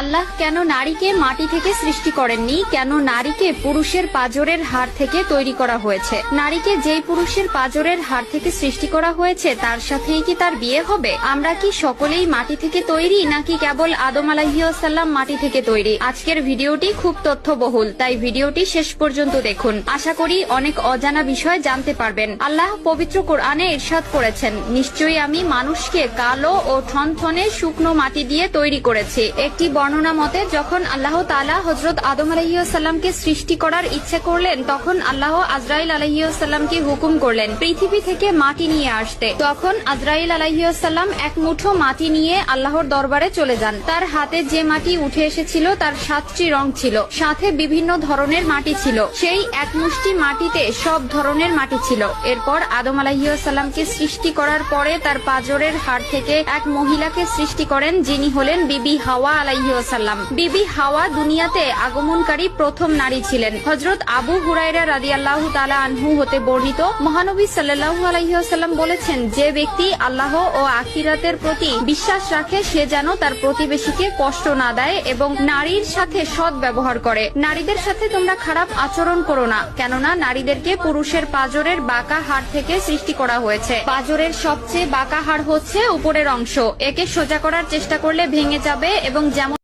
আল্লাহ কেন নারীকে মাটি থেকে সৃষ্টি করেননি? কেন নারীকে পুরুষের পাঁজরের হাড় থেকে তৈরি করা হয়েছে? নারীকে যেই পুরুষের পাঁজরের হাড় থেকে সৃষ্টি করা হয়েছে তার সাথেই কি তার বিয়ে হবে? আমরা কি সকলেই মাটি থেকে তৈরি, নাকি কেবল আদম আলাইহিস সালাম মাটি থেকে তৈরি? আজকের ভিডিওটি খুব তথ্যবহুল, তাই ভিডিওটি শেষ পর্যন্ত দেখুন। আশা করি অনেক অজানা বিষয় জানতে পারবেন। আল্লাহ পবিত্র কোরআনে ইরশাদ করেছেন, নিশ্চয়ই আমি মানুষকে কালো ও ঠনঠনে শুকনো মাটি দিয়ে তৈরি করেছি। একটি বর্ণনা মতে যখন আল্লাহ তাআলা হযরত আদম আলাইহিস সালামকে সৃষ্টি করার ইচ্ছে করলেন, তখন আল্লাহ আজরাইল আলাইহিস সালামকে হুকুম করলেন পৃথিবী থেকে মাটি নিয়ে আসতে। তখন আজরাইল আলাইহিস সালাম এক মুঠো মাটি নিয়ে আল্লাহর দরবারে চলে যান। তার হাতে যে মাটি উঠে এসেছিল তার 7টি রং ছিল, সাথে বিভিন্ন ধরনের মাটি ছিল। সেই এক মুষ্টি মাটিতে সব ধরনের মাটি ছিল। এরপর আদম আলাইহিস সালামকে সৃষ্টি করার পরে তার পাঁজরের হাড় থেকে এক মহিলাকে সৃষ্টি করেন, যিনি হলেন বিবি হাওয়া আলাইহিস সালাম। বিবি হাওয়া দুনিয়াতে আগমনকারী প্রথম নারী ছিলেন। হযরত আবু হুরায়রা রাদিয়াল্লাহু তাআলা আনহু হতে বর্ণিত, মহানবী সাল্লাল্লাহু আলাইহি ওয়াসাল্লাম বলেছেন, যে ব্যক্তি আল্লাহ ও আখিরাতের প্রতি বিশ্বাস রাখে সে যেন তার প্রতিবেশীকে কষ্ট না দেয় এবং নারীর সাথে সৎ ব্যবহার করে। নারীদের সাথে তোমরা খারাপ আচরণ করো না, কেননা নারীদেরকে পুরুষের পাঁজরের বাঁকা হাড় থেকে সৃষ্টি করা হয়েছে। পাঁজরের সবচেয়ে বাঁকা হাড় হচ্ছে উপরের অংশ। একে সোজা করার চেষ্টা করলে ভেঙে যাবে এবং যেমন